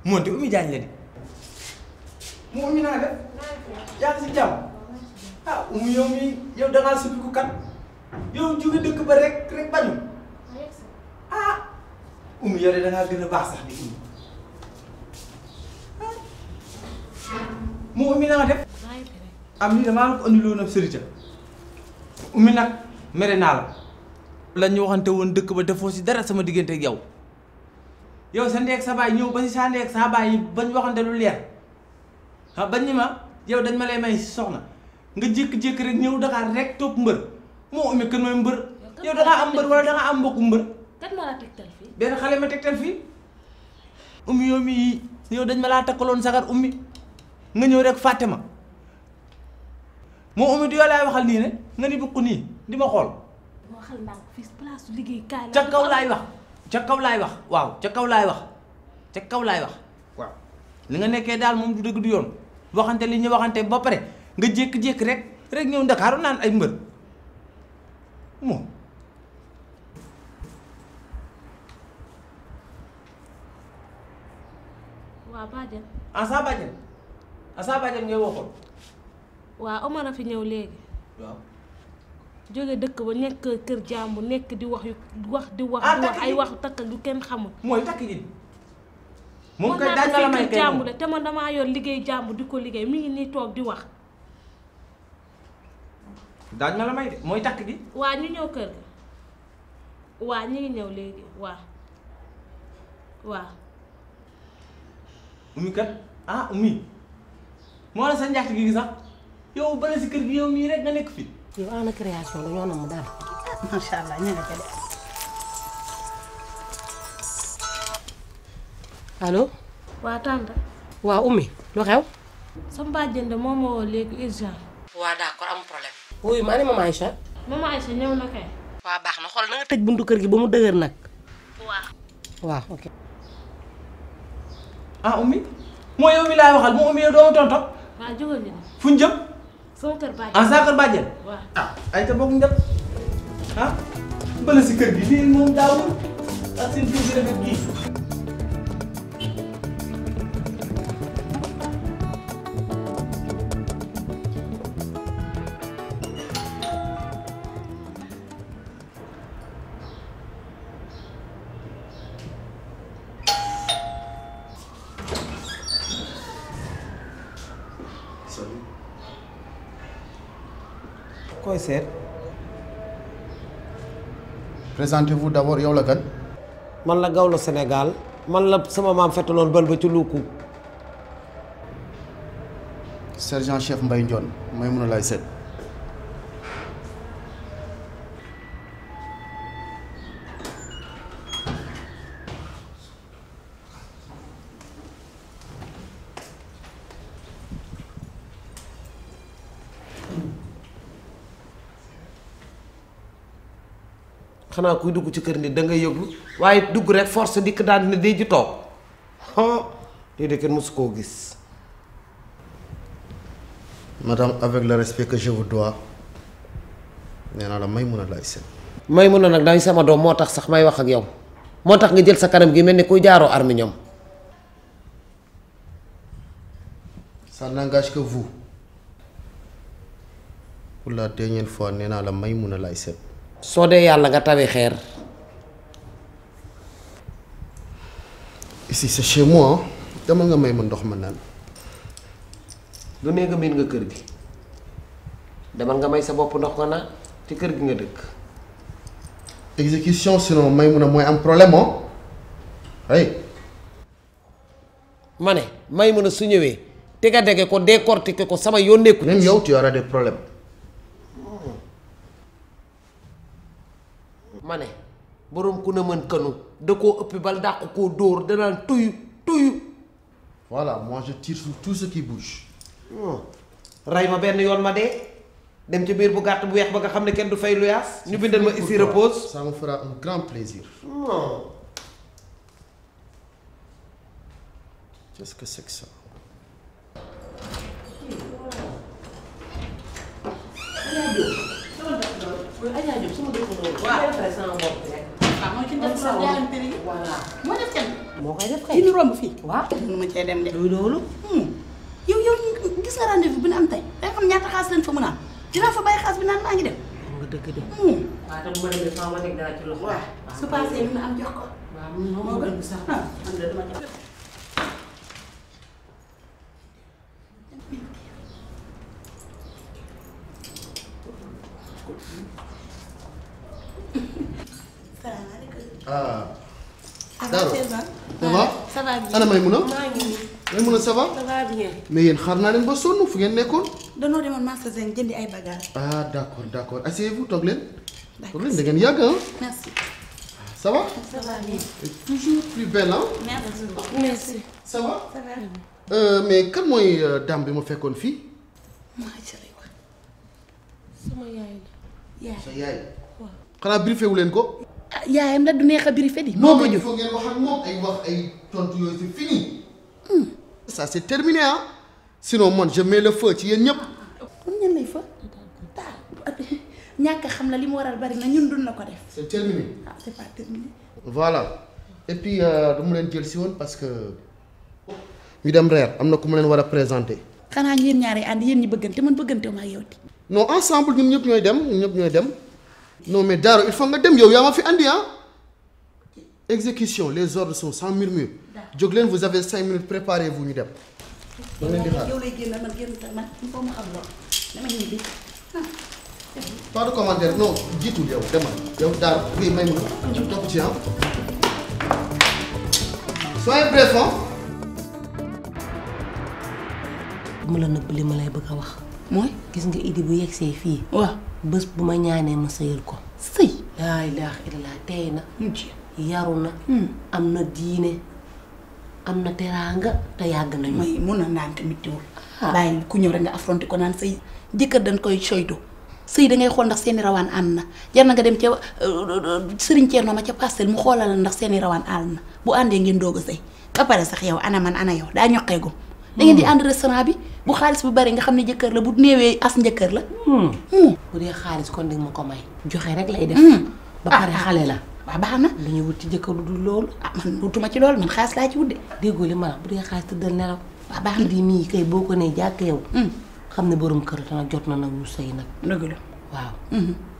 moonte Oumy Diagne la di mu Oumy naa def yaa ngi si jàmm ah Oumy yow mi yow da ngaa suppiku kat yow jóge dëkk ba rek bañu ah Oumy yow de da ngaa gën a baax sax di Oumy mu Oumy na nga def am ni damaa la ko andiloo na sërita Oumy nag mere naa la ñu waxante woon dëkk ba defoo si dara sama diggante ak yow yow sa ndeeg sa baay ñëw ba si sa ndeeg sa baay bañ waxante lu leer ah bañ ni ma yow dañ ma lay may si soxna nga jékki-jékki rek ñëw Dakar rek topp mbër moo Oumy kan mooy mbër yow dangaa am mbër wala dangaa am mbokku mbër kan ma la tegtal fii benn xale ma tegtal fii Oumy yow mi yow dañ ma laa takkaloon sagar Oumy nga ñëw rek fàtte ma moo Oumy du yow laay waxal nii ne nga ni bukk nii di ma xool waxal ndànk fii place liggéey kaay la ca kaw laay wax ca kaw laay wax waaw ca kaw laay wax ca kaw laay wax waaw li nga nekkee daal moom du dëgg du yoon waxante li ñu waxante ba pare nga jékki-jékki rek ñëw Ndakaaru naan ay mbër moom waaw bàjjen asa bàjjen ngay waxoon waaw Omar a fi ñëw léegi waaw jóge dëkk ba nekk kër jàmbu nekk di wax di wax ay wax takk yu kenn xamul mooy takk ji moom kay daaj na la may kay jàmbu la te man damaa yor liggéey jàmbu di ko liggéey mi ngi nii toog di wax daaj na la may de mooy takk ji waa ñu ñëw kër ga waa ñu ngi ñëw léegi waa Oumy kat ah Oumy moo la sa njaxte gi sax yow bala si kër gi yow mii rek nga nekk fi yow ana création dañoo nam daal macha allah ñu nga ca de allo waa tante waaw Oumy lu xew sama bàjjen de moom moo woo léegi urgent waaw d'accord am problème wuyu maa ni maman Aïcha maman Aïcha ñëw na kay waaw baax na xool na nga tëj buntu kër gi ba mu dëgër nag waaw ok ah Oumy moo yow mi laay waxal moo Oumy yow doo ma tonto waa jógal ñu fu ñu jëm sama kër bàjjen en sa kër bàjjen waaw ah ay ta bokk njëpp ah bala si kër gi lii moom daawul ak seen biir bi rafet gii koy seet présentez-vous d'abord yow la kan man la Gawlo Sénégal man la sama maam fettaloon bal ba ci luuku sergent chef Mbaye Ndione may mun a lay seet xanaa kuy dugg ci kër nit da ngay yëglu waaye dugg rek force dikk daal ne day ji toog lii de kenn mësu koo gis. madame avec le respect que je vous dois nee naa la may mun a lay seet may mun a nag day sama doom moo tax sax may wax ak yow moo tax nga jël sa kanam gi mel ni kuy jaaroo armi ñoom. ça n'engage que vous pour la dernière fois nee naa la may mun a lay seet soo dee yàlla nga tawi xeer. ici c'est chez moi dama nga may ma ndox ma naan. du nee nga miin nga kër gi demal nga may sa bopp ndox ko naan ci kër gi nga dëkk. exécution sinon may mun a mooy am problème oh hey. ma ne may mun a su ñëwee te nga dege ko décortiquer ko sama yónneeku. même yow tu auras des problèmes. ma ne boroom ku ne mën kanu da koo ëppi bal dàq koo dóor danaan tuyu tuyu. voilà moi je tire sur tout ce qui bouge. ray ma benn yoon ma dee dem ci biir bu gàtt bu weex ba nga xam ne kenn du fay luyaas ñu bindal ma ici repose. ça me fera un grand plaisir. qu'est-ce que c'est que ça. Adja Diop sama dëkk noonu. waaw defaree sama bopp rek. waaw mooy ki def trop jaayam péri yi. voilà moo def kenn. moo koy def kay. yi ñu romb fii. waaw mënu ma cee dem de. luy loolu. yow gis nga rendez-vous bi ñu am tey da nga xam ñaata xaalis lañ fa mën a am dinaa fa bàyyi xaalis bi naan maa ngi dem. xam nga dëgg de. waaw te bu ma demee sama ma teg dara ci loxo. waaw su paasee mën na am jox ko. waaw moo gën sax. man de dama jox. ah. Ça Daro va ça va bien. ana Maymuna. maa ngi nii. Maymuna ça va. ça va bien. mais yéen xaar naa leen ba sonn fu ngeen nekkoon. danoo demoon magasin jëndi ay bagages. ah d'accord asseyez-vous toog leen. D'accord. toog leen da ngeen yàgg ah. Merci. ça va. Ça va bien. toujours plus belle hein. Merci. merci. ça va. Ça va. mais kan mooy dame bi ma fekkoon fii. maa cëri wax. sama yaay la. yaay. sa yaay. xanaa briefé wu leen ko. ah yaayam la du neex a briefé di. non moo ko mais il jur. faut ngeen wax ak moom ay wax ay tontu yooyu c'est fini. ça c'est terminé ah. sinon man je mets le feu ci yéen ñëpp. kon ñan lay fa. ñàkk xam la li mu waral bari na ñun dun la ko def. c'est terminé. ah c'est pas terminé. voilà et puis dama leen jël si woon parce que ñu dem reer am na ku ma leen war a présenter. xanaa yéen ñaari ànd yéen ñi bëggante man bëggante wu ma ak yow di. non ensemble ñun ñëpp ñooy dem non mais Daro il faut nga dem yow yaa ma fi andi ah. exécution les ordres sont sans murmure. jóg leen vous avez 5 minutes préparez-vous ñu dem. da ngeen di xaar yow lay génn man génn man il faut mu xam loolu dama ñibbi. pas de commentaire non jiitul yow demal yow Daro ngay may ma topp ci ah. soyez bref ah. mu la nëbb li ma lay bëgg a wax. mooy. gis nga Idi bu yegsee fii. waaw. bés bu ma ñaanee ma sëyal ko. sëy. laa ilaaha illallaah tey na. mujj. yaru na. am na diine am na teraanga te yàgg nañu. mooy mun na naan tamit teewul. bàyyi ku ñëw rek nga affronté ko naan sëy jëkkër dañ koy soytu sëy da ngay xool ndax seeni rawaan ànd na jar na nga dem ca sëriñ Thierno ma ca pastel mu xoolal la ndax seeni rawaan ànd na bu àndee ngeen doog a sëy ba pare sax yow ana man ana yow daa ñoqeegum. da ngeen di ànd restaurant bi bu xaalis bu bari nga xam ne jëkkër la bu néewee as njëkkër la. bu dee xaalis kon di ma ko may. joxe rek lay def. ba pare xale la. waaw baax na. lu ñu wut ci jëkkër lu dul loolu. ah man wutuma ci loolu man xaalis laa ci wut de. déggoo li ma la bu dee xaalis tëddal nelaw. waaw baax na Idi mii kay boo ko nee jàkk yow. xam ne borom kër la nag jot na nag ñu sëy nag. dëgg la. waaw.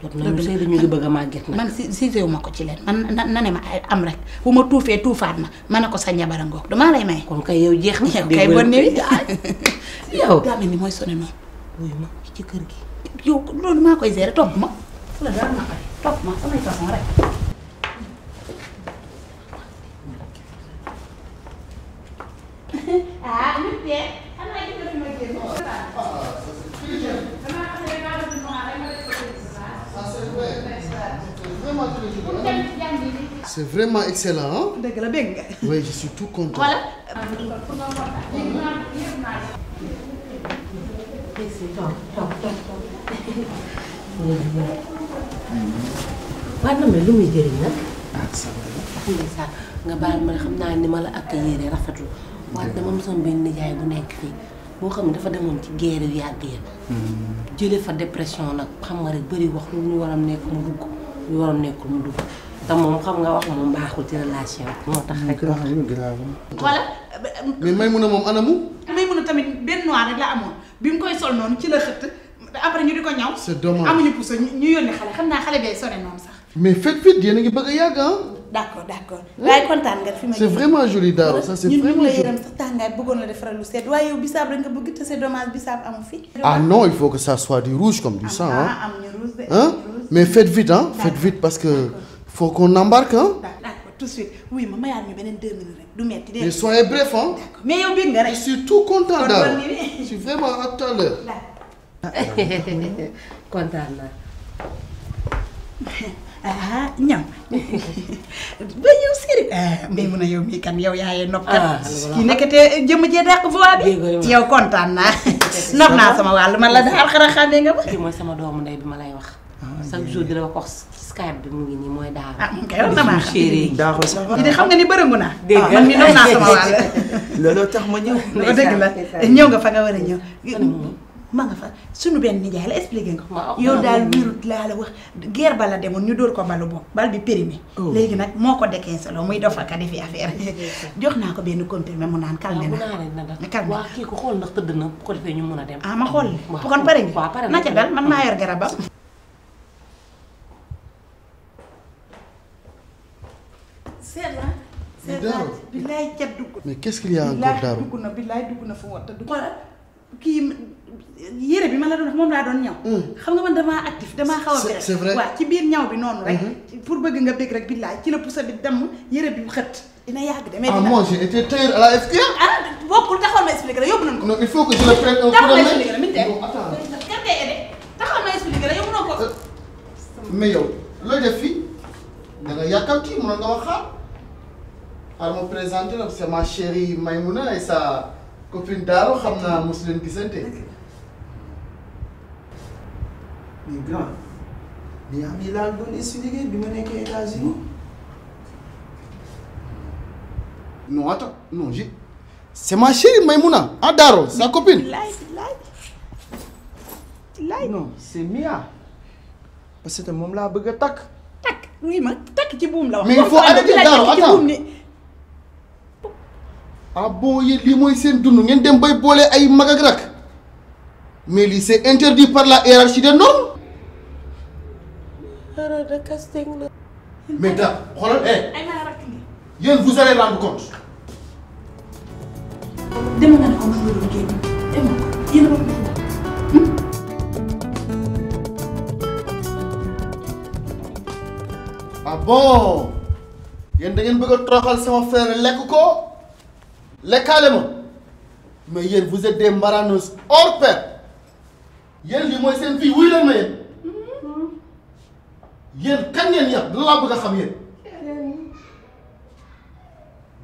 jot na ñu sëy dañu ngi bëgg a màgget nag. man si séewu ma ko ci leen man na ne ma am rek bu ma tuufee tuufaat ma ne ko sa njabara ngoog damaa lay may. kon kay yow jeex na. yow kay bon nii yow. daa mel ni mooy sonné noonu. wuyu ma ci kër gi. yow loolu maa koy gérer topp ma. fu la dara maa koy topp ma samay façon rek. ah nit de xanaa gis nga fi ma génn. c'est vraiment excellent hein. dëgg la dégg nga. oui je suis tout content. voilà. waaw na lu muy jëriñ nag. ndeysaan nga baal ma xam naa ni ma la accueillir rafetlu waaye dama mosoon benn nijaay bu nekk fii boo xam ne dafa demoon ci guerre yu yàgg ya jële fa dépression nag xam nga rek bëri wax lu ñu waroon nekk mu dugg lu waroon nekkul mu dugg te moom xam nga wax moom baaxul ci relation moo tax rek voilà. mais Maymuna moom anamu. may mun a tamit benn noir rek la amoon bi mu koy sol noonu ci la xëtt après ñu di ko ñaw. c'est dommage amuñu pousse ñu yónni xale xam naa xale bee sone noonu sax. mais faites vite yéen a ngi bëgg a yàgg ah. d'accord waaye kontaan nga fi ma. c'est vraiment joli Daro ça c'est vraiment ñun ñu la joli. yërëm sax tàngaay bëggoon la defaral lu sedd waaye yow bisaab rek nga bëgg te c'est dommage bisaab amu fi. ah non il faut que ça soit du rouge comme du sang hein. amuñu rouge de. Hein? Mais faites vite hein. Faites vite parce que faut qu'on embarque hein. d'accord tout de suite oui ma mayaat ñu beneen 2 minutes rek du metti Mais dégg soyez bref hein. mais yow bëgg nga Je rek. suis tout content Kon Daro. bonne nuit. Je suis vraiment à tout à l'heure. kontaan naa. ah ñam ba yow siri mbay mun a yow mii kan yow yaayee nopp kat kii nekkate jëmm jee dàq voix bi yow kontaan naa nopp naa sama wàll man la daal xara xàmmee nga ba kii mooy sama doomu ndey bi ma lay wax. chaque jour di la wax ci Skype bi mu ngi nii mooy Daro. ah mu koy wax damaa xam chéri daaxul sax di xam nga ni bërëngu naa dégg nga man mi nopp naa sama wàll looloo tax ma ñëw. dëgg la ñëw nga fa nga war a ñëw ma nga fa suñu benn nijaay la expliqué nga waaw yow daal wirut laa la wax guerre ba la demoon ñu dóor ko balu bon bal bi périmé léegi nag moo ko déquinceloo muy dof ak defi affaire jox naa ko benn comprimé mu naan calme na calme waa kii ko xool ndax tëdd na bu ko defee ñu mën a dem ah ma xool bu kon pare nga na ca dal man maa yor garabam seet la billaay cat dugg mais qu'est-ce qu'il y a encore Daro billaay dugg na fu mu war te dugg kii yére bi ma la doon wax moom laa doon ñaw xam nga man damaa actif damaa xaw a c'est vrai waaw ci biir ñaw bi noonu rek pour bëgg nga bëgg rek billaay ci la pousa bi damm yére bi xët dina yàgg de mais ah moi j'ai été tailleur à la FTA ah bokkul taxawal ma expliqué la yóbbu nañ ko non il faut que je le prenne un coup taxawal ma de expliqué la mi teg main attends kan ngay aidé taxawal ma expliqué la yóbbu nañ ko mais yow looy def fii da nga yàkkamti mënoon nga wax xaar alors ma présenté la c'est ma chérie Maïmouna et sa copine Daro xam naa mosu leen gisante. mais grand mais am yi laal doon expliqué bi ma nekkee États-Unis non attends non c'est ma chérie Maïmouna ah Daro sa copine. non c'est Mia parce que moom laa bëgg a takk. takk oui ma takk ci buum la wax. mais il faut arrêter Daro attends ah bon yéen lii mooy seen dund ngeen dem bay boole ay mag ak rak mais lii c'est interdit par la hiérarchie des normes. erreur de casting la. mais da xoolal ay ma rakk ngi yéen vous allez rendre compte. demoon na ne ko mos nga génn demoon ko yéen a wax ah bon yéen da ngeen bëgg a toroxal sama frère lekk ko lekkaale ma mais yéen vous êtes des maraneuses hors pair yéen lii mooy seen fii wuy leen ma yéen kan ngeen yàq dina laa bëgg a xam yéen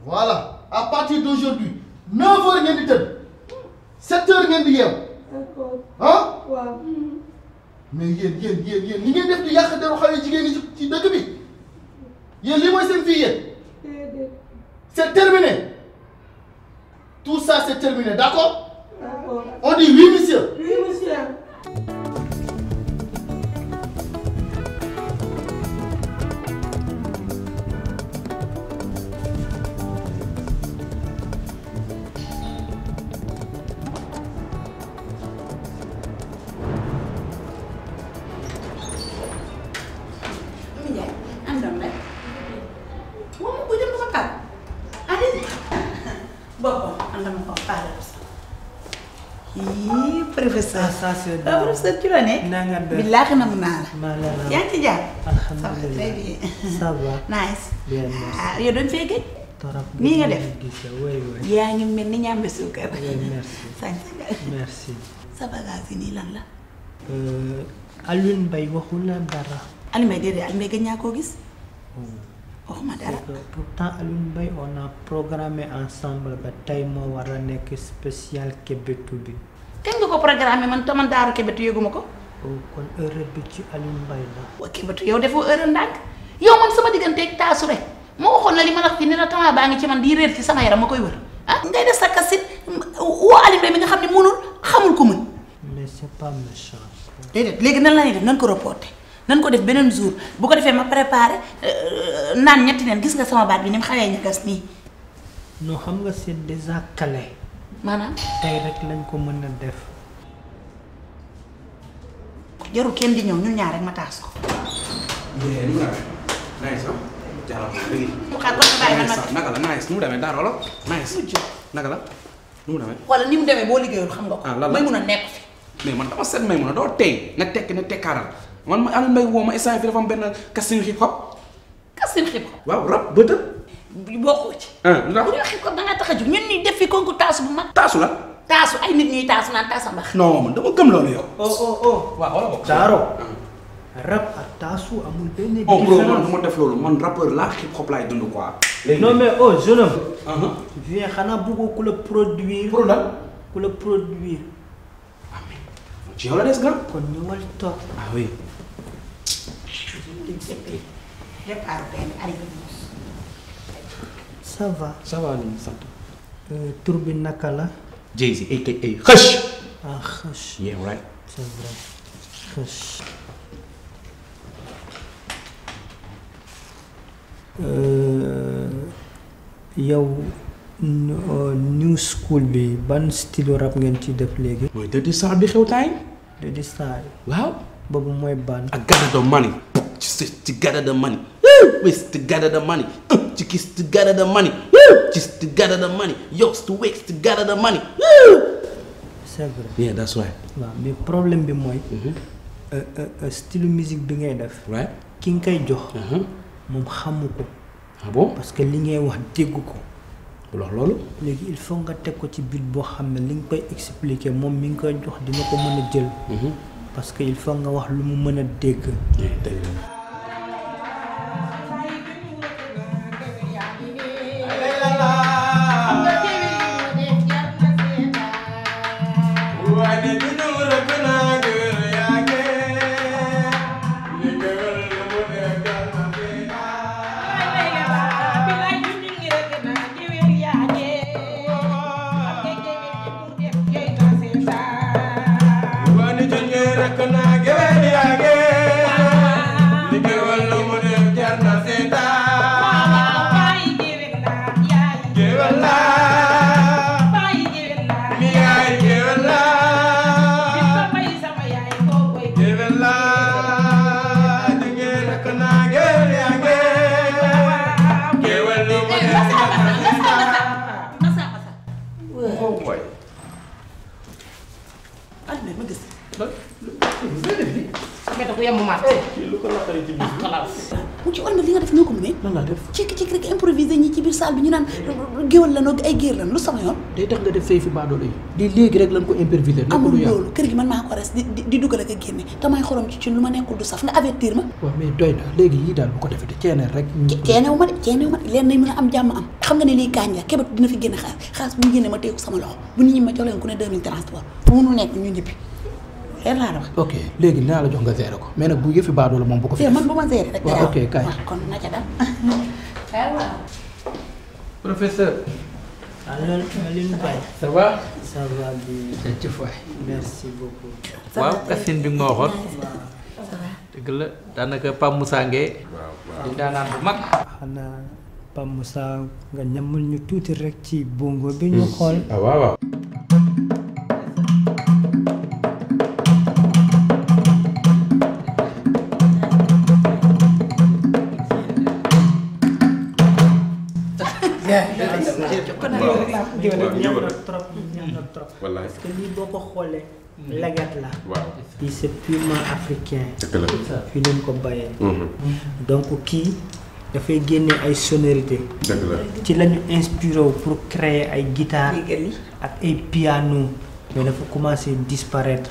voilà à partir d'aujourd'hui 9h ngeen di tëdd 7h ngeen di yeew ah mais yéen li ngeen def di yàq deru xale jigéen ñi ci dëkk bi yéen lii mooy seen fii yéen c'est terminé tout ça c'est terminé d'accord on dit oui monsieur. professeur ça c'est professeur ci la nekk. na nga def billaahi namm naa la. maa la yaa ngi ci jàpp. alhamdulilah très bien. ça va. nice. bien merci. ah yow dañ fee gëj. torop nii nga def. oui yaa ngi mel ni ñàmbe suukar. oui merci. merci. sa bagage yi nii lan la. Alioune Mbaye waxul la dara. Alioune Mbaye déedéet Alioune Mbaye gëj naa koo gis. waxuma dara. pourtant Alioune Mbaye on a programmé ensemble ba tey moo war a nekk spécial Kébetu bi. kañ nga ko programmé man te man Daaru Kébetu yëguma ko. kon erreur bi ci Alioune Mbaye la. waa Kébetu yow defoo erreur ndànk yow man sama digganteeg taasu rek moo waxoon na li ma la wax fii ni la tamaa baa ngi ci man di réer ci sama yaram ma koy wër ah ngay def sa kasit woo Alioune Mbaye mi nga xam ne mënul xamul ko mën. mais c'est pas méchant. déedéet léegi nan la ñuy def nan ko reporté nan ko def beneen jour bu ko defee ma préparé naan ñetti neen gis nga sama baat bi ni mu xawee ñagas nii. non xam nga c'est déjà calé. maanaam. tey rek lañ ko mën a def. jarul kenn di ñëw ñun ñaar rek ma taas ko. naka la nice nu mu demee dara la nice naka la nu mu demee. wala ni mu demee boo liggéeyul xam nga ko. ah lan la may mun a nekk fi. mais man dama seet may mun a doo tey na tekk na tekkaaral man ma Alioune Mbaye woo ma instant fi dafa am benn casting hip hop. casting hip hop. waaw rap bëtë. bokkoo ci. ndax bu dee hip hop da ngaa tax a jóg ñun ñuy def fi concours taasu bu mag. taasu la. taasu ay nit ñuy taasu naan taasa mbax. non man dama gëm loolu yow. oh. waaw wala boog. Daro. rap ak taasu amul benn oh bro man différence. du ma def loolu man rappeur laa hip hop laay dund quoi. léegi non mais oh jeune homme. viens xanaa bëggoo ku la produire. pour lan. ku la produire. ci yow la des nga. kon ñëwal toog. ah oui. réparé benn arrivé. ça va. ça va ni sant. tur bi naka la. Jay-Z aka xëch. ah Xëch. Yeah, right. C'est vrai. Xëch. yow new school bi ban style rap ngeen ci def léegi. mooy Dirty Star bi xew time. Dirty Star. waaw. boobu mooy ban. I gather the money. Just to gather the money. Waste to gather the money. To kiss to gather the money. Just to gather the money. Yours to waste to gather the money. C'est vrai. Yeah, that's right. waaw mais problème bi mooy. style musique bi ngay def. Right. ki nga koy jox. moom xamu ko. Ah bon? parce que li ngay wax dégg ko. loolu. léegi il faut nga teg ko ci beat boo xam ne li nga koy expliquer moom mi ngi koy jox dina ko mën a jël. parce que il faut nga wax lu mu mën a dégg. mu ci orma li nga def noo ko mënee. lan laa def. jékki-jékki rek improviser ñi ci biir salle bi ñu naan géwal la noog ay géer lan lu sama yoon. day tax nga def say fi baadoolo yi. di léegi rek lañ ko improviser. amul loolu kër gi man maa ko res di dugal ak a génne damay xorom ci lu ma nekkul du saf nga avertir ma. waaw mais doy na léegi yii daal bu ko defee ceeneel rek. ceenewu ma de leen nañ mën a am jàmm am xam nga ne lii kaañ la kebat dina fi génne xaalis bu ñu génne ma téye ko sama loxo bu nit ñi ma jox leen ku ne 2000 transport fu mu nekk ñu ñibbi leer laa la wax. ok léegi dinaa la jox nga gérer ko mais nag bu yëfi baadoo la moom bu ko fi def. man bu ma gérer rek. waaw ok kaay. kon na ca dal. Professeur. alors Alioune Baye. ça va. ça va bien. ci fay. merci beaucoup. waaw Kassine bi nga ma waxoon. dëgg la daanaka Pape Moussa Ngueye. di daanaan bu mag. xanaa Pape Moussa nga ñamal ñu tuuti rek ci bongo bi ñu xool. ah waaw waaw. ñam na trop parce que lii boo ko xoolee lagat la lii c'est purement africain fii leen ko bayee donc kii dafay génne ay sonorité ci lañu inspiré pour créer ay guitare ak ay piano mais dafa commencé disparaître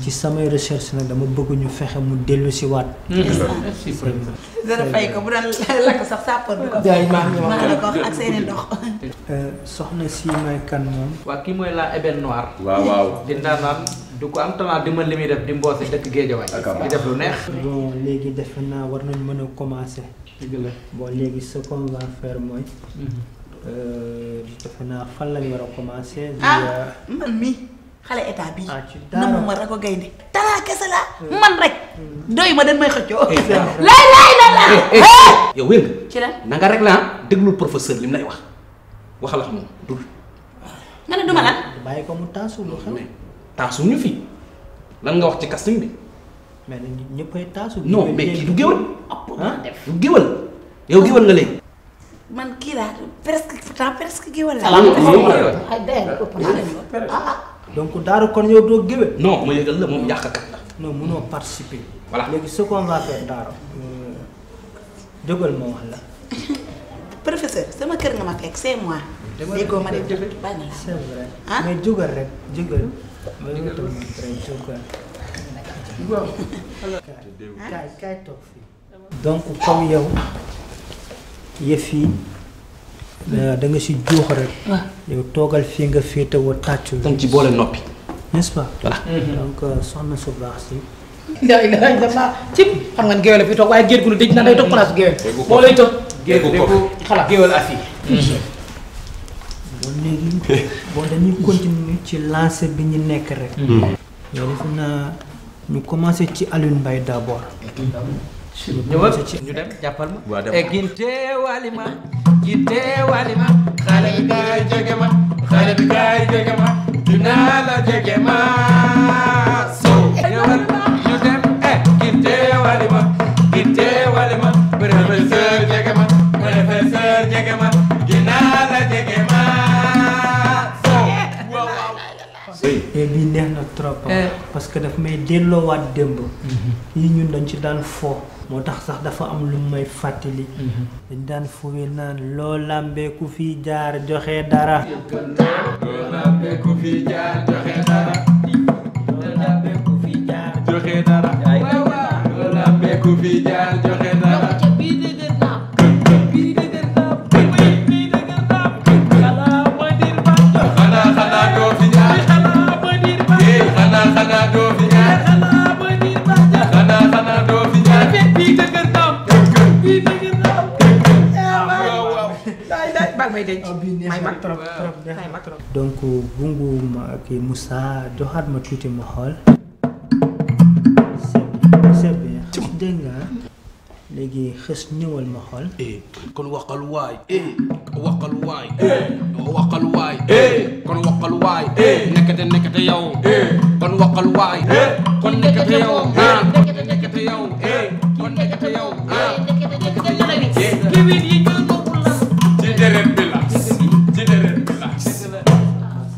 ci samay recherche nag dama bëgg ñu fexe mu dellu si waat dana fay ko bu doon lakk sax sàppoon bi ko maa la ko wax ak seeni ndox soxna si may kan moom waa kii mooy la Ébène Noire. waaw. di ndaanaan du ko am talent di mën li muy def di mboose dëkk Géejawaay. di def lu neex. bon léegi defe naa war nañ mën a commencer. dëgg la bon léegi ce qu'on va faire mooy. defe naa fan lañ war a commencer. man mi xale état bi ci na ma war a ko gaynde talaa kese la man rek doy ma dañ may xëccoo lay la yow wér nga. ci lan na nga rek la déglul professeur li mu lay wax waxal ak moom dul. nga ne duma lan bàyyi ko mu taasu lu xew. taasu ñu fi lan nga wax ci casting bi. mais nag ñëppay taasu. non mais kii du géwal. def du géwal yow géwal nga léegi. man kii laa presque géwal la donc daaru kon yow doo géwél. non ma yëgal la moom yàqkat la. non mënoo participer. voilà léegi ce qu'on va faire daaru jógal ma wax la. professeur sama kër nga ma fekk c'est moi déggoo ma dem bàyyi na la c'est vrai mais jógal rek jógal. ma jógal kaay toog fii. donc comme yow yëf yi da nga si juux rek. yow toogal fii nga féetewoo tàccul. dañ ci boole noppi. n'est-ce pas. voilà donc soxna su baax si. daa ila dama cib xam nga ne géwél la fi toog waaye géer gu nu dëj na day toog place géwél moo lay toog géer xalaat géwél afi bon léegi bon dañuy continuer ci lancé bi ñu nekk rek. yow def naa ñu commencé ci Alioune Mbaye d'abord. ñëwal ñu dem jàppal ma. waaw dem ginte walima ginte walima. xale bi kaay jege ma xale bi kaay jege ma dinaa la jege ma soo. ñëwal ñu dem ginte walima ginte walima. professeur jege ma professeur jege ma dinaa la jege ma soo. et bii neex na trop. parce que daf may delloowaat démb. yi ñun dañ ci daan fo. moo tax sax dafa am lu may fàttali. dañ daan fowee naan loo lambee ku fi jaar joxe dara. loo lambee ku fi jaar joxe dara. loo lambee ku fi jaar joxe dara. loo lambee ku fi jaar joxe dara. bii dëgër naam. bii dëgër naam. bii dëgër naam. xanaa ma dir ba. xanaa doo fi jaar. xanaa ma dir ba. xanaa doo fi jaar. xanaa ma dir ba. xanaa doo fi jaar. bii dëgër naam. bii dëgër naam. waaw. day bal may denc. may mag trop trop. donc Bungu ma ak Moussa joxaat ma tuuti ma xool. c'est bien dégg nga léegi xës ñëwal ma xool. kon waxal waay. waxal waay. waxal waay. kon waxal waay. nekkate yow. kon waxal waay. kon nekkate yow. nekkate yow. kon nekkate yow. kiwit yi ñu bokkul la. ci deret bi la. ci deret bi la.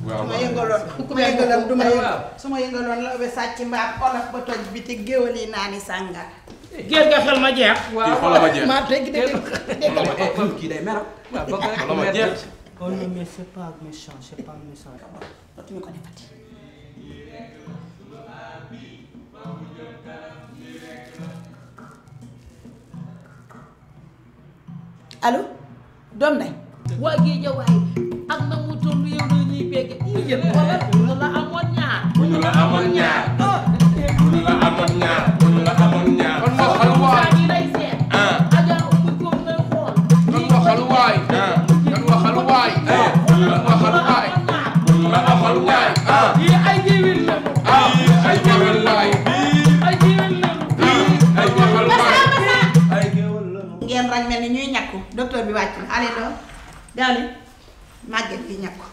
waaw ma yëngaloon ku ma yëngaloon du ma yëngal su ma yëngaloon la ba sàcc mbaam olof ba toj bi te géwël yi naani sàngar. géer nga xel ma jeex. waaw xoolal ma jeex. maa dégg dégg kii day mer. xoolal ma jeex. oh non mais c'est pas méchant c'est pas méchant. dootuñu ko defati. allo doom nay. waa géej waay ak na mu toll yow la ñuy bégg. yéen wala bu ñu la amoon ñaar. bu ñu la amoon ñaar. bu ñu la amoon ñaar. bu ñu la amoon ñaar. kon waxal waay. kon waxal waay. kon waxal waay. kon waxal waay. bu ñu la amoon ñaar. yii ay jiwil la. yii ay jiwil la. ay jiwil la. ay waxal waay. ay jiwil la. ngeen raj mel ni ñuy ñàkku docteur bi wàcc na allez doom gaaw leen màgget bi ñàkku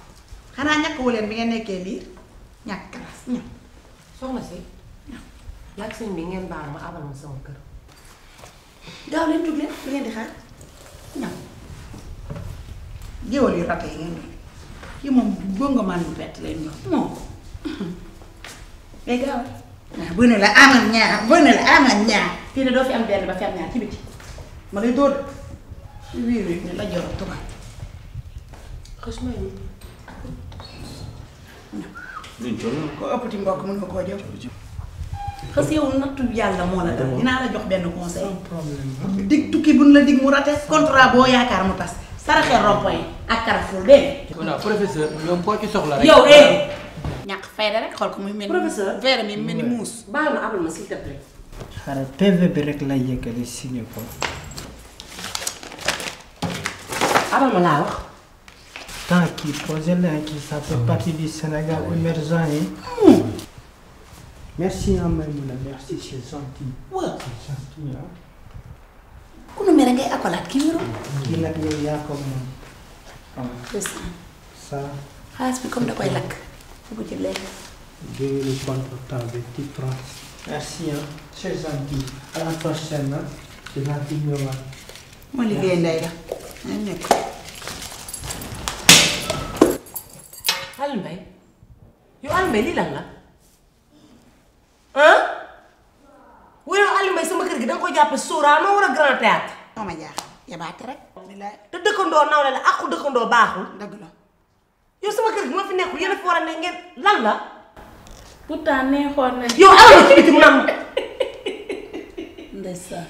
xanaa ñàkkuwu leen bi ngeen nekkee liir ñàkk kalas ñëw. soxna si laaj sëñ bi ngeen baal ma abal ma sama kër. gaaw leen jug leen li ngeen di xaar ñëw géwël yu rate yi ngeen doon kii moom bongo man bu bett leen ñoom moom mais gaaw bu ne la amal ñaar bu ne la amal ñaar fii ne doo fi am benn ba fi am ñaar ci biti ma lay dóor wii wii ne la joro tubaab xës may ko ëppati mbokk mën nga koo jox xës yow nattu yàlla moo la dal dinaa la jox benn conseil dig tukki buñ la dig mu rate contrat boo yaakaar mu tas saraxel rond-point ak Carrefour dégg non professeur ñoom koo ci soxla rek. yow ñàkk fayda rek xool ko muy mel ni professeur verre mi mel ni muus baal ma abal ma s'il te plaît. xaaral PV bi rek lay yëkkali signé ko. abal ma laa wax. tant kii projet la kii ça fait partie du Sénégal émergent yi. merci ah Maïmouna merci c'est gentil. waaw c'est gentil ah. ku nu mere ngay akolaat kii wéru kii nag yow yaa ko moom. ça. xaalis bi comme da koy lakk bu ci lekk. Géwélu contre-temps bi tu prends. merci ah c'est gentil à la prochaine ah. dinaa fi ñëwaat. ma liggéey ndey la nañ nekk. Alioune Mbaye yow Alioune Mbaye lii lan la ah waaye yow Alioune Mbaye sama kër gi da nga ko jàppe Sorano wala Grand Théâtre. moo ma jaax yabaate rek. te dëkkandoo nawle la àqu dëkkandoo baaxul. dëgg la. yow sama kër gi ma fi nekkul yéen a fi war a ne ngeen lan la. pourtant neexoon nañ. yow alal ci biti mu naan. ndeysaan.